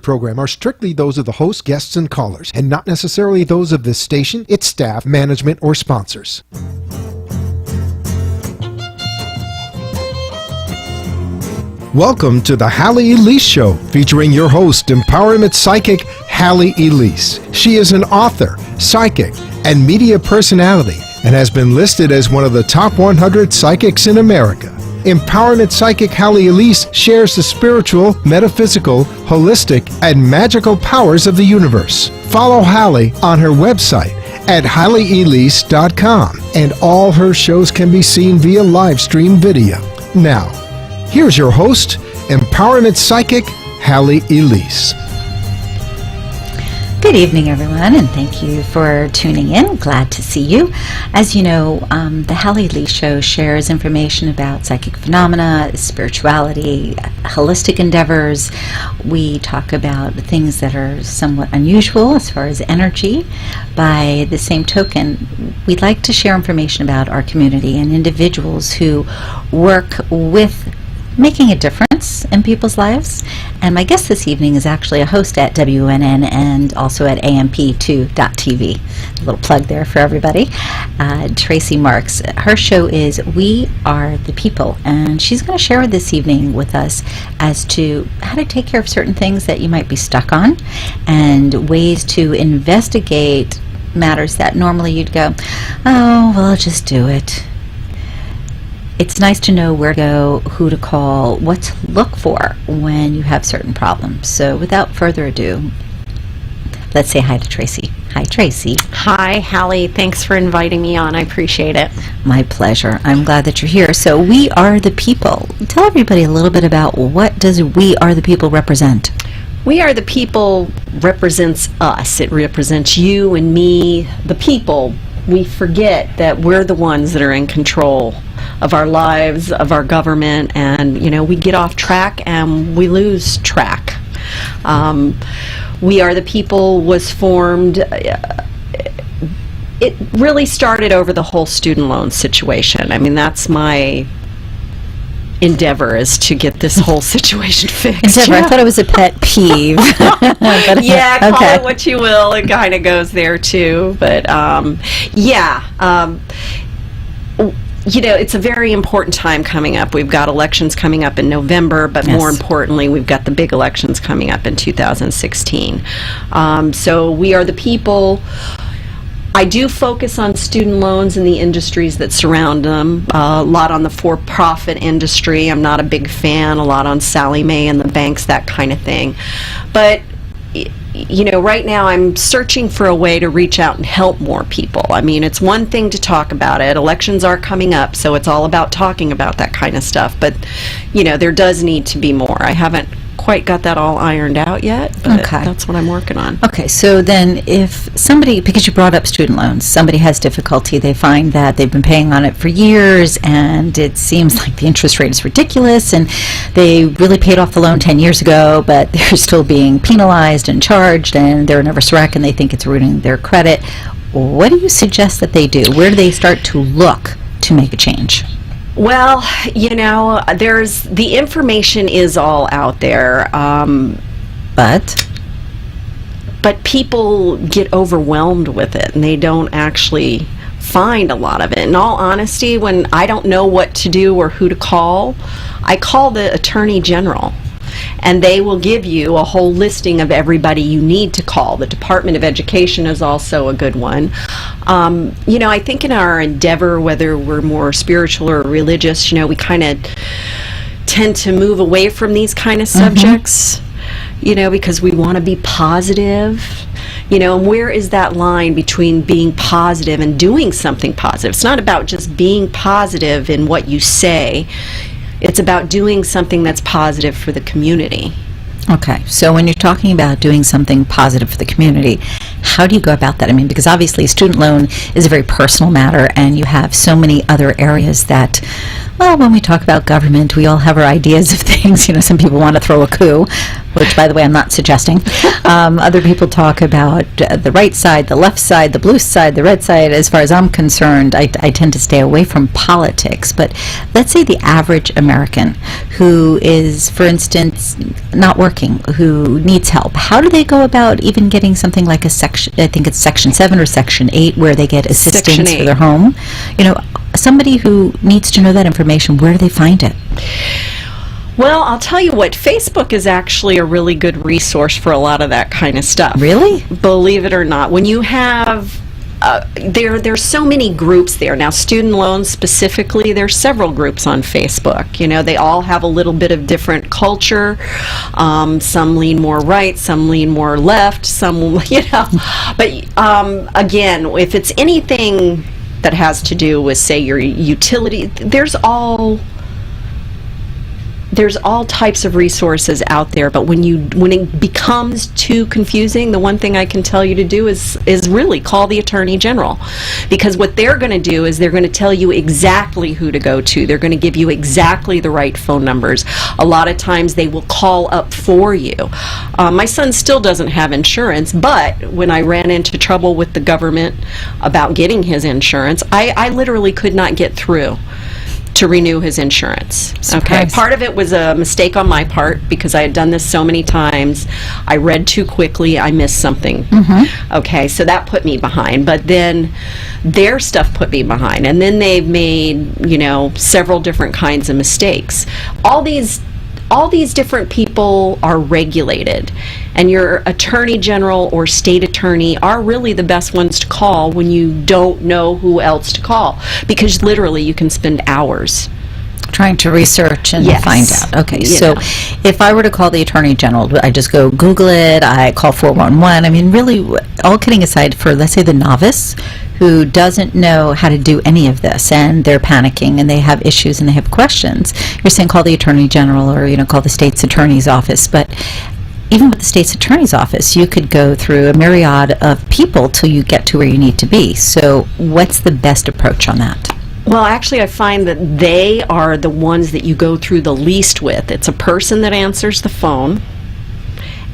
program are strictly those of the host, guests, and callers, and not necessarily those of this station, its staff, management, or sponsors. Welcome to the Halley Elise Show, featuring your host, empowerment psychic Halley Elise. She is an author, psychic, and media personality, and has been listed as one of the top 100 psychics in America. Empowerment psychic Halley Elise shares the spiritual, metaphysical, holistic, and magical powers of the universe. Follow Halley on her website at HalleyElise.com, and all her shows can be seen via live stream video. Now, here's your host, empowerment psychic Halley Elise. Good evening, everyone, and thank you for tuning in. Glad to see you. As you know, the Halley Elise Show shares information about psychic phenomena, spirituality, holistic endeavors. We talk about things that are somewhat unusual as far as energy. By the same token, we'd like to share information about our community and individuals who work with making a difference in people's lives. And my guest this evening is actually a host at WNN and also at AMP2.TV. A little plug there for everybody. Tracy Marks. Her show is We Are the People, and she's going to share this evening with us as to how to take care of certain things that you might be stuck on and ways to investigate matters that normally you'd go, oh, well, I'll just do it. It's nice to know where to go, who to call, what to look for when you have certain problems. So without further ado, let's say hi to Tracy. Hi, Tracy. Hi, Halley. Thanks for inviting me on. I appreciate it. My pleasure. I'm glad that you're here. So We Are the People. Tell everybody a little bit about what does We Are the People represent? We Are the People represents us. It represents you and me, the people. We forget that we're the ones that are in control of our lives, of our government, and we get off track and we lose track. We Are the People was formed, it really started over the whole student loan situation. I mean, that's my endeavor, is to get this whole situation fixed. Endeavor, I thought it was a pet peeve. Yeah, call it what you will. It kind of goes there too. But it's a very important time coming up. We've got elections coming up in November, but more importantly, we've got the big elections coming up in 2016. So We Are the People. I do focus on student loans and the industries that surround them. A lot on the for-profit industry. I'm not a big fan. A lot on Sallie Mae and the banks, that kind of thing. But right now I'm searching for a way to reach out and help more people. I mean, it's one thing to talk about it. Elections are coming up, so it's all about talking about that kind of stuff. But, there does need to be more. I haven't quite got that all ironed out yet, but that's what I'm working on. Okay, so then if somebody, because you brought up student loans, somebody has difficulty, they find that they've been paying on it for years and it seems like the interest rate is ridiculous and they really paid off the loan 10 years ago, but they're still being penalized and charged and they're a nervous wreck and they think it's ruining their credit. What do you suggest that they do? Where do they start to look to make a change? Well, there's the information is all out there, but people get overwhelmed with it and they don't actually find a lot of it. In all honesty, when I don't know what to do or who to call, I call the Attorney General. And they will give you a whole listing of everybody you need to call. The Department of Education is also a good one. I think in our endeavor, whether we're more spiritual or religious, we kind of tend to move away from these kind of subjects, because we want to be positive. And where is that line between being positive and doing something positive? It's not about just being positive in what you say. It's about doing something that's positive for the community. Okay, so when you're talking about doing something positive for the community, how do you go about that? I mean, because obviously a student loan is a very personal matter and you have so many other areas that Well, when we talk about government, we all have our ideas of things. Some people want to throw a coup, which, by the way, I'm not suggesting. Other people talk about the right side, the left side, the blue side, the red side. As far as I'm concerned, I tend to stay away from politics. But let's say the average American who is, for instance, not working, who needs help. How do they go about even getting something like a section, I think it's Section 7 or Section 8, where they get assistance for their home? Somebody who needs to know that information, where do they find it? Well, I'll tell you what, Facebook is actually a really good resource for a lot of that kind of stuff. Really? Believe it or not. When you have, there's so many groups there. Now, student loans specifically, there's several groups on Facebook. They all have a little bit of different culture. Some lean more right, some lean more left, some, But again, if it's anything that has to do with, say, your utility, there's all types of resources out there. But when it becomes too confusing, the one thing I can tell you to do is really call the Attorney General, because what they're going to do is they're going to tell you exactly who to go to. They're going to give you exactly the right phone numbers. A lot of times they will call up for you. My son still doesn't have insurance, but when I ran into trouble with the government about getting his insurance, I literally could not get through to renew his insurance. Okay, part of it was a mistake on my part because I had done this so many times. I read too quickly. I missed something. Mm-hmm. Okay, so that put me behind. But then their stuff put me behind, and then they've made several different kinds of mistakes. All these different people are regulated, and your attorney general or state attorney are really the best ones to call when you don't know who else to call, because literally you can spend hours trying to research and find out. Okay, so if I were to call the Attorney General, I just go Google it, I call 411. I mean, really, all kidding aside, for, let's say, the novice who doesn't know how to do any of this, and they're panicking, and they have issues, and they have questions, you're saying call the Attorney General, or, call the state's attorney's office. But even with the state's attorney's office, you could go through a myriad of people till you get to where you need to be. So what's the best approach on that? Well, actually, I find that they are the ones that you go through the least with. It's a person that answers the phone,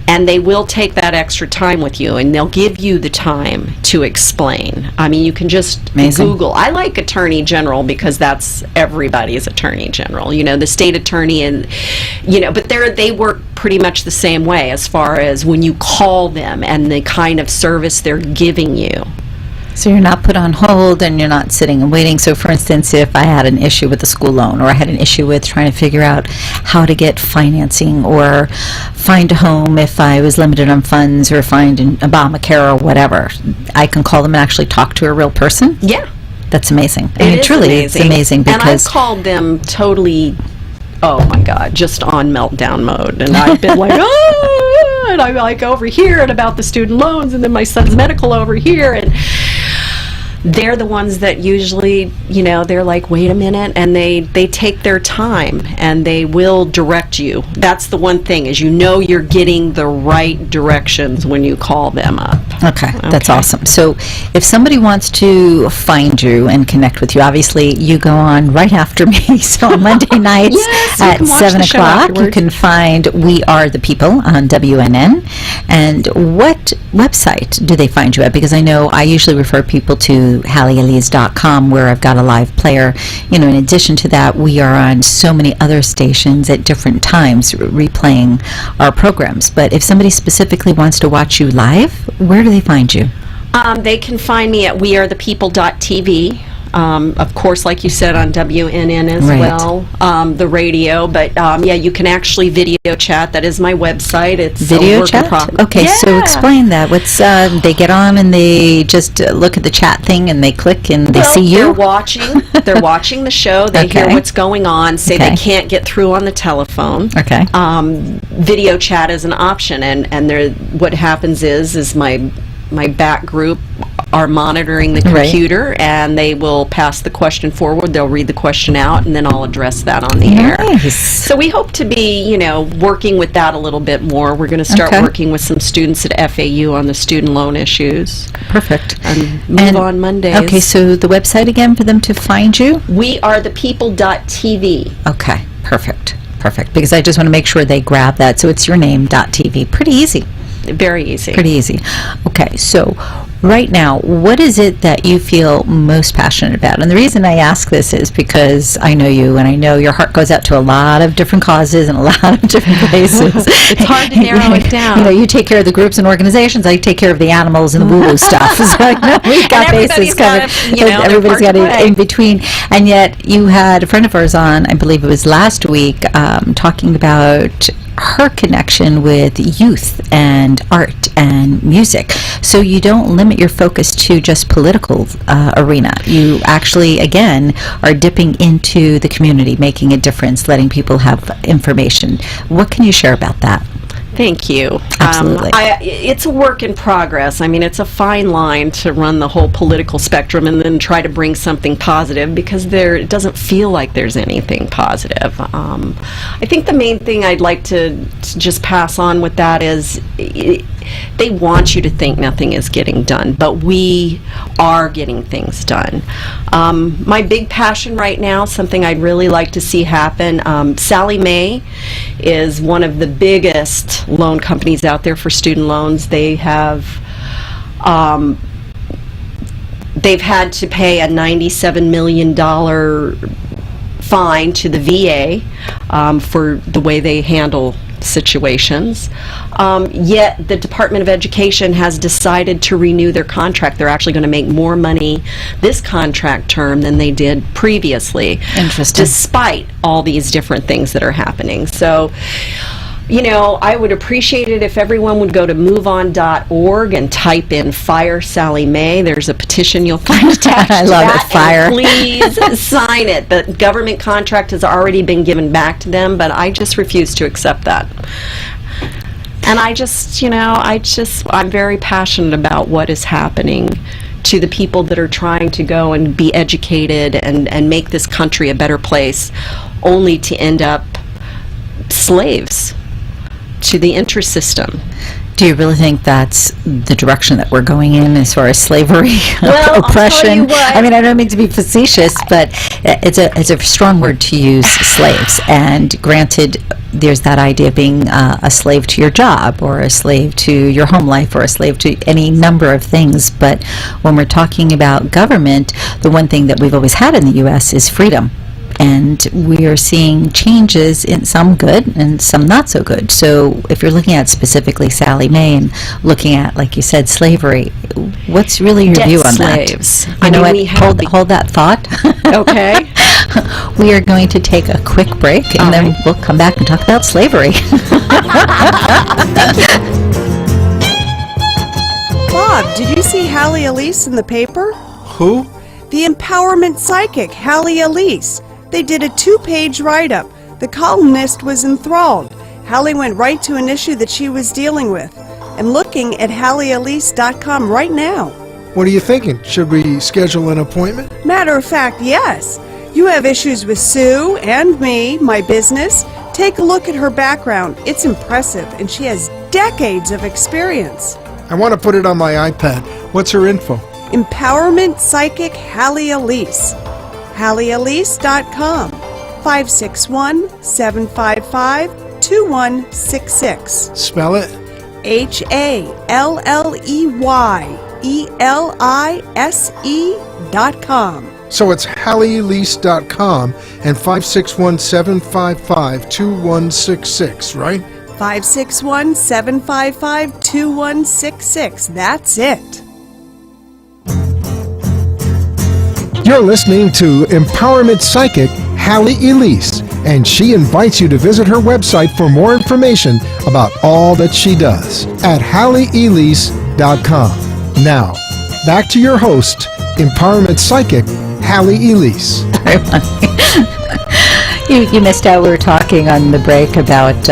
and they will take that extra time with you, and they'll give you the time to explain. I mean, you can just Google. I like Attorney General because that's everybody's Attorney General. The state attorney, and but they work pretty much the same way as far as when you call them and the kind of service they're giving you. So you're not put on hold, and you're not sitting and waiting. So, for instance, if I had an issue with a school loan, or I had an issue with trying to figure out how to get financing or find a home if I was limited on funds, or find an Obamacare or whatever, I can call them and actually talk to a real person? Yeah. That's amazing. It's amazing because... And I've called them totally, oh my God, just on meltdown mode. And I've been like, oh, and I'm like over here and about the student loans, and then my son's medical over here, and they're the ones that usually, they're like, wait a minute, and they take their time, and they will direct you. That's the one thing, is you're getting the right directions when you call them up. Okay, that's awesome. So if somebody wants to find you and connect with you, obviously you go on right after me. So on Monday nights at 7 o'clock, you can find We Are the People on WNN. And what website do they find you at? Because I know I usually refer people to HalleyElise.com, where I've got a live player. In addition to that, we are on so many other stations at different times replaying our programs. But if somebody specifically wants to watch you live, where do they find you? They can find me at wearethepeople.tv. Of course, like you said, on WNN as well, the radio. But you can actually video chat. That is my website. It's video chat. Okay, so explain that. What's they get on and they just look at the chat thing and they click and they see you. They're watching. They're watching the show. They hear what's going on. Say they can't get through on the telephone. Okay. Video chat is an option, and what happens is my my back group are monitoring the computer, and they will pass the question forward. They'll read the question out, and then I'll address that on the air. So we hope to be, working with that a little bit more. We're going to start working with some students at FAU on the student loan issues. Perfect. And move on Mondays. Okay, so the website again for them to find you? We are thepeople.tv. Okay, perfect. Because I just want to make sure they grab that. So it's your name.tv. Pretty easy. Very easy. Pretty easy. Okay, so right now, what is it that you feel most passionate about? And the reason I ask this is because I know you, and I know your heart goes out to a lot of different causes and a lot of different places. It's hard to narrow it down. You take care of the groups and organizations. I take care of the animals and the woo-woo stuff. So we've got bases covered. Everybody's got it in between. And yet, you had a friend of ours on, I believe it was last week, talking about her connection with youth and art and music. So you don't limit your focus to just political arena. You actually, again, are dipping into the community, making a difference, letting people have information. What can you share about that? Thank you. Absolutely. It's a work in progress. I mean, it's a fine line to run the whole political spectrum and then try to bring something positive, because it doesn't feel like there's anything positive. I think the main thing I'd like to just pass on with that is they want you to think nothing is getting done, but we are getting things done. My big passion right now, something I'd really like to see happen, Sallie Mae is one of the biggest loan companies out there for student loans. They have they've had to pay a $97 million fine to the VA for the way they handle situations. Yet the Department of Education has decided to renew their contract. They're actually going to make more money this contract term than they did previously. Interesting. Despite all these different things that are happening. So, I would appreciate it if everyone would go to moveon.org and type in Fire Sallie Mae. There's a petition you'll find attached I love to that. it, fire. And please sign it. The government contract has already been given back to them, but I just refuse to accept that. And I'm very passionate about what is happening to the people that are trying to go and be educated and make this country a better place, only to end up slaves to the interest system. Do you really think that's the direction that we're going in as far as slavery, well, oppression? I'll tell you what. I mean, I don't mean to be facetious, but it's a strong word to use, slaves. And granted, there's that idea of being a slave to your job, or a slave to your home life, or a slave to any number of things. But when we're talking about government, the one thing that we've always had in the U.S. is freedom. And we are seeing changes, in some good and some not so good. So if you're looking at specifically Sallie Mae and looking at, like you said, slavery, what's really your view on slaves. that? You know what? Hold that thought. Okay. We are going to take a quick break, and then we'll come back and talk about slavery. Bob, did you see Halley Elise in the paper? Who? The empowerment psychic, Halley Elise. They did a 2-page write-up. The columnist was enthralled. Halley went right to an issue that she was dealing with. I'm looking at HalleyElise.com right now. What are you thinking? Should we schedule an appointment? Matter of fact, yes. You have issues with Sue and me, my business. Take a look at her background. It's impressive, and she has decades of experience. I want to put it on my iPad. What's her info? Empowerment Psychic Halley Elise. HalleyElise.com. 561-755-2166. Spell it. HalleyElise.com. So it's HalleyElise.com and 561-755-2166, right? 561-755-2166. That's it. You're listening to Empowerment Psychic Halley Elise, and she invites you to visit her website for more information about all that she does at HalleyElise.com. Now, back to your host, Empowerment Psychic Halley Elise. You missed out. We were talking on the break about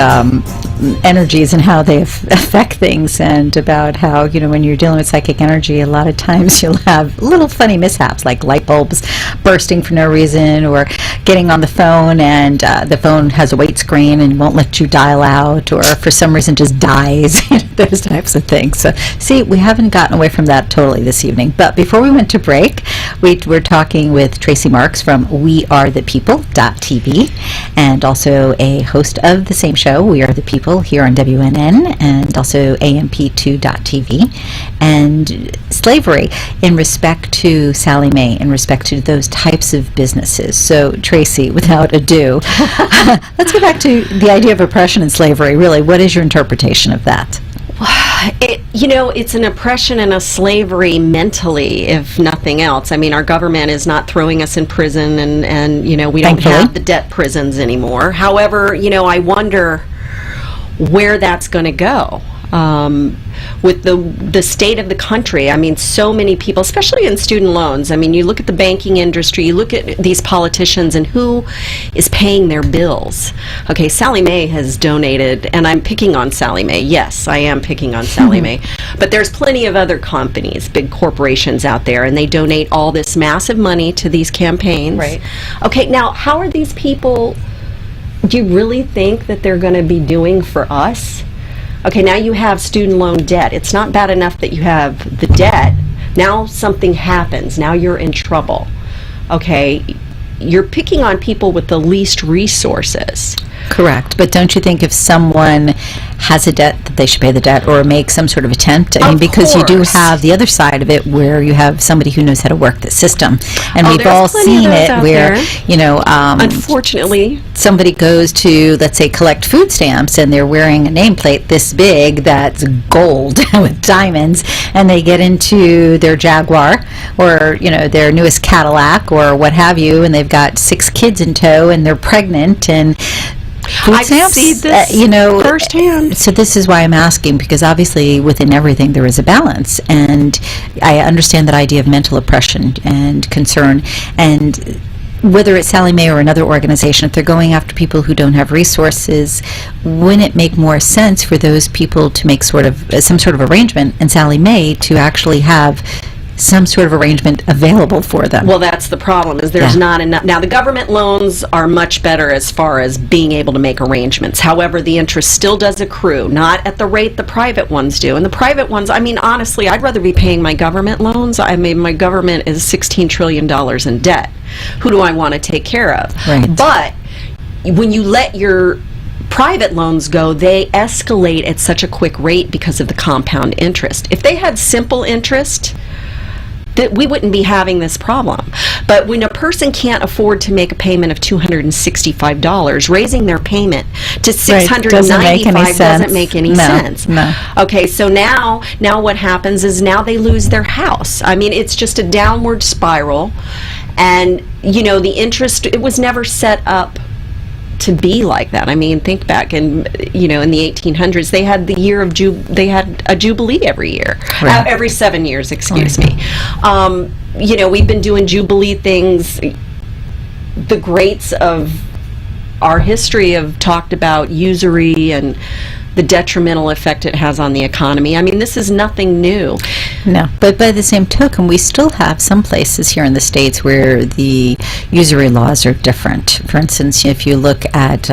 energies and how they affect things, and about how, when you're dealing with psychic energy, a lot of times you'll have little funny mishaps like light bulbs bursting for no reason, or getting on the phone and the phone has a wait screen and won't let you dial out, or for some reason just dies, those types of things. So see, we haven't gotten away from that totally this evening. But before we went to break, we were talking with Tracy Marks from wearethepeople.tv, and also a host of the same show, We Are the People, here on WNN, and also AMP2.tv, and slavery in respect to Sally Mae, in respect to those types of businesses. So Tracy, without ado, let's go back to the idea of oppression and slavery. Really, what is your interpretation of that? It's an oppression and a slavery mentally, if nothing else. I mean, our government is not throwing us in prison, and we don't Thankfully. have the debt prisons anymore. However, I wonder where that's going to go. With the state of the country. I mean, so many people, especially in student loans. I mean, you look at the banking industry, you look at these politicians, and who is paying their bills. Okay, Sally Mae has donated, and I'm picking on Sally Mae. Yes, I am picking on Sally Mae. But there's plenty of other companies, big corporations out there, and they donate all this massive money to these campaigns. Right. Okay, now, how are these people, do you really think that they're going to be doing for us? Okay, now you have student loan debt. It's not bad enough that you have the debt. Now something happens. Now you're in trouble. Okay, you're picking on people with the least resources. Correct. But don't you think if someone has a debt that they should pay the debt or make some sort of attempt? I mean, because you do course. have the other side of it where you have somebody who knows how to work the system. And we've there's all plenty of seen those it out where, there. Unfortunately. somebody goes to, let's say, collect food stamps, and they're wearing a nameplate this big that's gold with diamonds, and they get into their Jaguar or, their newest Cadillac or what have you, and they've got 6 kids in tow, and they're pregnant, and food I stamps, see this firsthand. So this is why I'm asking, because obviously within everything there is a balance, and I understand that idea of mental oppression and concern, and whether it's Sally Mae or another organization, if they're going after people who don't have resources, wouldn't it make more sense for those people to make some sort of arrangement, and Sally Mae to actually have some sort of arrangement available for them? Well, that's the problem, is there's not enough. Now, the government loans are much better as far as being able to make arrangements. However, the interest still does accrue, not at the rate the private ones do. And the private ones, I mean, honestly, I'd rather be paying my government loans. I mean, my government is $16 trillion in debt. Who do I want to take care of? Right. But when you let your private loans go, they escalate at such a quick rate because of the compound interest. If they had simple interest, that we wouldn't be having this problem. But when a person can't afford to make a payment of $265, raising their payment to $695 doesn't make any sense. No. Okay, so now what happens is now they lose their house. I mean, it's just a downward spiral, and the interest, it was never set up to be like that. I mean, think back in in the 1800s, they had the year of they had a jubilee every year, right. Every 7 years, excuse right. me. We've been doing jubilee things. The greats of our history have talked about usury and the detrimental effect it has on the economy. I mean, this is nothing new. No, but by the same token, we still have some places here in the States where the usury laws are different. For instance, if you look at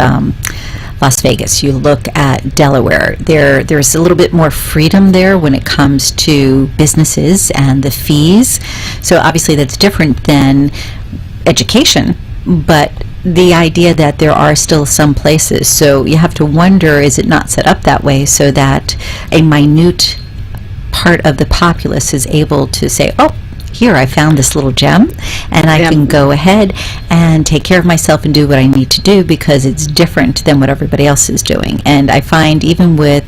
Las Vegas, you look at Delaware, there's a little bit more freedom there when it comes to businesses and the fees. So obviously that's different than education, but the idea that there are still some places. So you have to wonder, is it not set up that way so that a minute part of the populace is able to say, oh, here, I found this little gem, and I can go ahead and take care of myself and do what I need to do because it's different than what everybody else is doing. And I find even when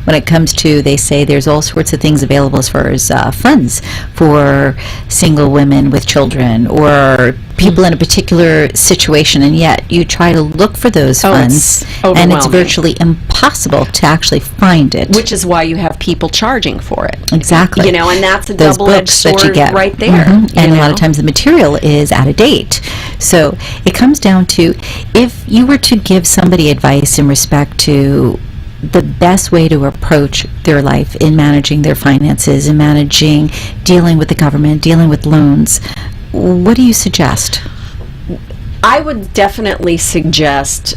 it comes to, they say there's all sorts of things available as far as funds for single women with children or people in a particular situation, and yet you try to look for those funds, and it's virtually impossible to actually find it. Which is why you have people charging for it. Exactly. And that's a those double-edged books sword that you get right there. And a lot of times the material is out of date. So it comes down to, if you were to give somebody advice in respect to the best way to approach their life in managing their finances, in dealing with the government, dealing with loans, what do you suggest? I would definitely suggest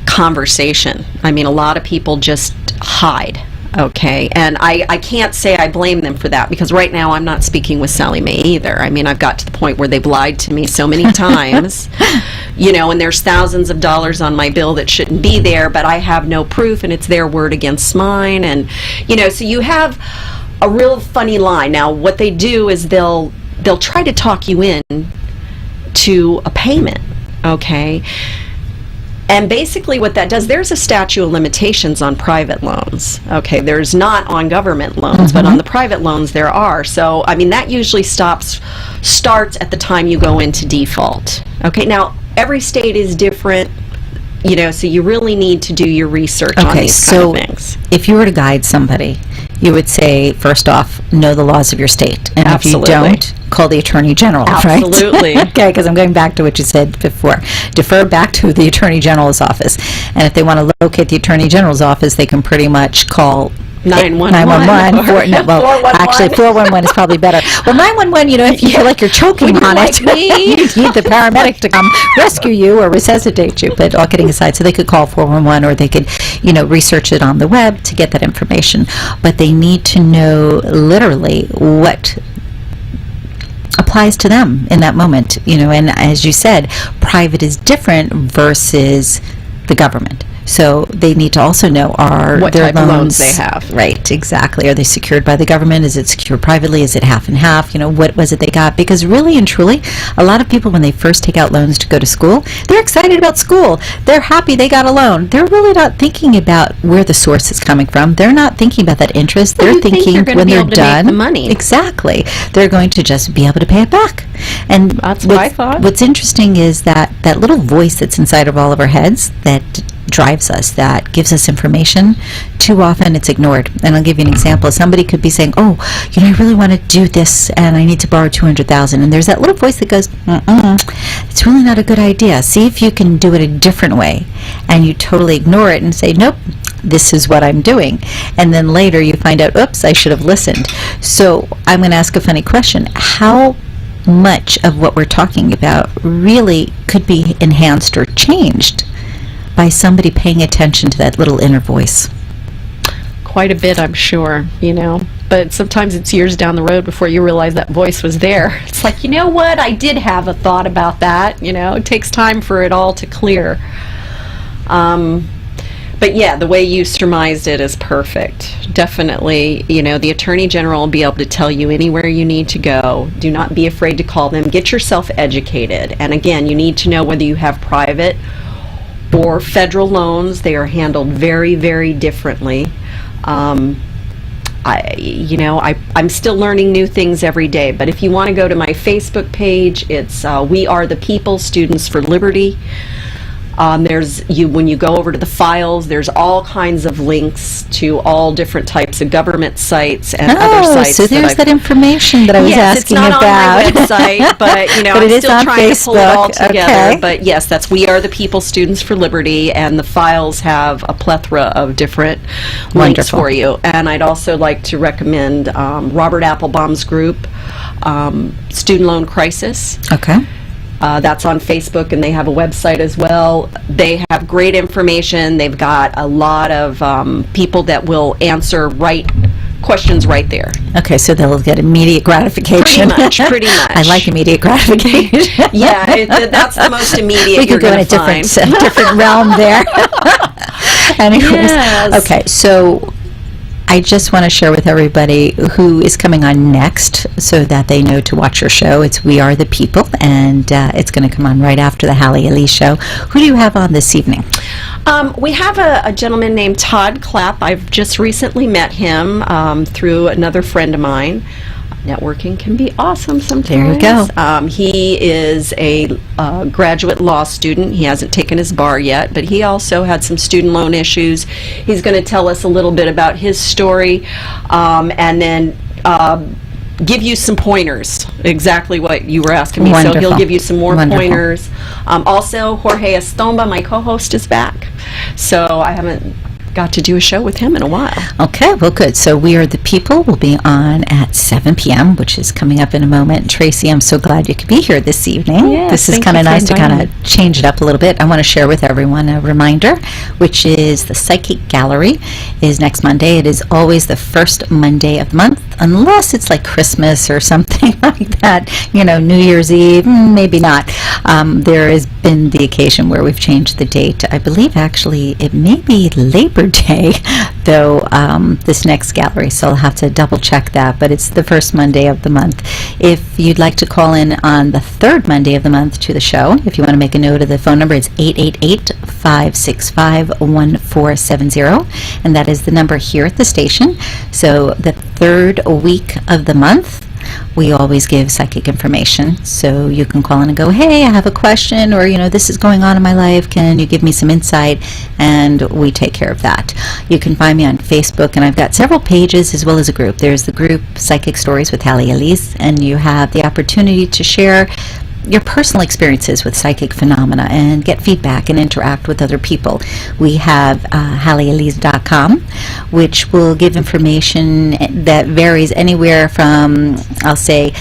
conversation. I mean, a lot of people just hide. Okay, and I can't say I blame them for that, because right now I'm not speaking with Sally Mae either. I mean, I've got to the point where they've lied to me so many times, and there's thousands of dollars on my bill that shouldn't be there, but I have no proof, and it's their word against mine, and, so you have a real funny line. Now, what they do is they'll try to talk you in to a payment, okay? And basically what that does, there's a statute of limitations on private loans. Okay, there's not on government loans, but on the private loans there are. So, I mean, that usually starts at the time you go into default. Okay, now, every state is different, so you really need to do your research on these kind of things. If you were to guide somebody, you would say, first off, know the laws of your state. And Absolutely. If you don't, call the Attorney General, right? Absolutely. Okay, because I'm going back to what you said before. Defer back to the Attorney General's office. And if they want to locate the Attorney General's office, they can pretty much call 911. 411 is probably better. Well, 911, if you feel like you're choking on it, you need the paramedic to come rescue you or resuscitate you. But all kidding aside, so they could call 411, or they could, research it on the web to get that information. But they need to know literally what applies to them in that moment, and as you said, private is different versus the government. So they need to also know what their type of loans they have. Right, exactly. Are they secured by the government? Is it secured privately? Is it half and half? What was it they got? Because really and truly, a lot of people, when they first take out loans to go to school, they're excited about school. They're happy they got a loan. They're really not thinking about where the source is coming from. They're not thinking about that interest. They're thinking when they're done, make the money. Exactly, they're going to just be able to pay it back. And that's what I thought. What's interesting is that little voice that's inside of all of our heads that drives us, that gives us information, too often it's ignored. And I'll give you an example. Somebody could be saying, I really want to do this and I need to borrow $200,000, and there's that little voice that goes, it's really not a good idea. See if you can do it a different way. And you totally ignore it and say, nope, this is what I'm doing. And then later you find out, oops, I should have listened. So I'm going to ask a funny question. How much of what we're talking about really could be enhanced or changed by somebody paying attention to that little inner voice? Quite a bit, I'm sure, but sometimes it's years down the road before you realize that voice was there. It's like, you know what, I did have a thought about that. It takes time for it all to clear. But yeah, the way you surmised it is perfect. Definitely, the Attorney General will be able to tell you anywhere you need to go. Do not be afraid to call them. Get yourself educated. And again, you need to know whether you have private or federal loans. They are handled very, very differently. I'm still learning new things every day. But if you want to go to my Facebook page, it's We Are the People, Students for Liberty. When you go over to the files, there's all kinds of links to all different types of government sites and other sites. So there's that information that I was asking about. Yes, it's not on my website, but I'm still trying to pull it all together. Okay. But yes, that's We Are the People, Students for Liberty, and the files have a plethora of different links for you. And I'd also like to recommend Robert Applebaum's group, Student Loan Crisis. Okay. That's on Facebook, and they have a website as well. They have great information. They've got a lot of people that will answer questions right there. Okay, so they'll get immediate gratification. Pretty much. I like immediate gratification. Yeah, that's the most immediate. We could go in a different realm there. Anyways, yes. Okay, so I just want to share with everybody who is coming on next so that they know to watch your show. It's We Are the People, and it's going to come on right after the Halley Elise show. Who do you have on this evening? We have a gentleman named Todd Clapp. I've just recently met him through another friend of mine. Networking can be awesome sometimes. There you go. He is a graduate law student. He hasn't taken his bar yet, but he also had some student loan issues. He's going to tell us a little bit about his story, and then give you some pointers, exactly what you were asking me. Wonderful. So he'll give you some more Wonderful. Pointers. Also, Jorge Estomba, my co-host, is back. So I haven't got to do a show with him in a while. Okay, well, good. So We Are the People will be on at 7 p.m., which is coming up in a moment. Tracy, I'm so glad you could be here this evening. Yes, this is thank kind you of for nice to kind inviting of change it up a little bit. I want to share with everyone a reminder, which is the Psychic Gallery is next Monday. It is always the first Monday of the month, unless it's like Christmas or something like that, New Year's Eve, maybe not. There has been the occasion where we've changed the date. I believe actually it may be Labor Day, though, this next gallery, so I'll have to double check that, but it's the first Monday of the month. If you'd like to call in on the third Monday of the month to the show, if you want to make a note of the phone number, it's 888-565-1470, and that is the number here at the station. So the third week of the month, we always give psychic information, so you can call in and go, hey, I have a question, or this is going on in my life, can you give me some insight? And we take care of that. You can find me on Facebook, and I've got several pages as well as a group. There's the group Psychic Stories with Halley, Elise, and you have the opportunity to share your personal experiences with psychic phenomena and get feedback and interact with other people. We have HalleyElise.com, which will give information that varies anywhere from, I'll say,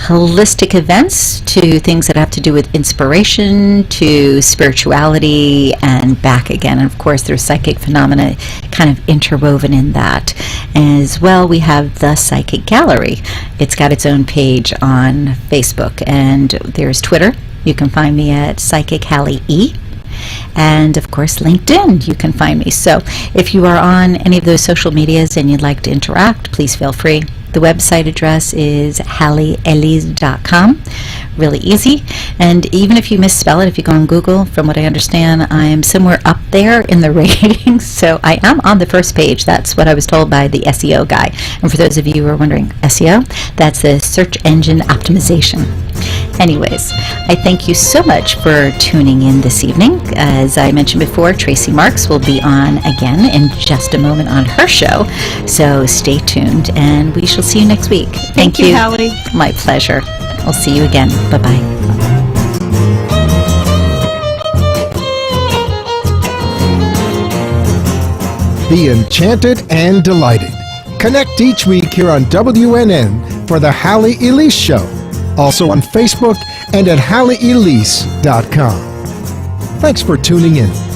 holistic events to things that have to do with inspiration to spirituality and back again. And of course, there's psychic phenomena kind of interwoven in that. As well, we have the Psychic Gallery. It's got its own page on Facebook, and there's Twitter. You can find me at Psychic Halley E. And of course, LinkedIn, you can find me. So if you are on any of those social medias and you'd like to interact, please feel free. The website address is HalleyElise.com. Really easy. And even if you misspell it, if you go on Google, from what I understand, I am somewhere up there in the ratings. So I am on the first page. That's what I was told by the SEO guy. And for those of you who are wondering, SEO, that's the search engine optimization. Anyways, I thank you so much for tuning in this evening. As I mentioned before, Tracy Marks will be on again in just a moment on her show. So stay tuned, and we shall see you next week. Thank you, Halley. My pleasure. I'll see you again. Bye-bye. Be enchanted and delighted. Connect each week here on WNN for the Halley Elise Show. Also on Facebook and at HalleyElise.com. Thanks for tuning in.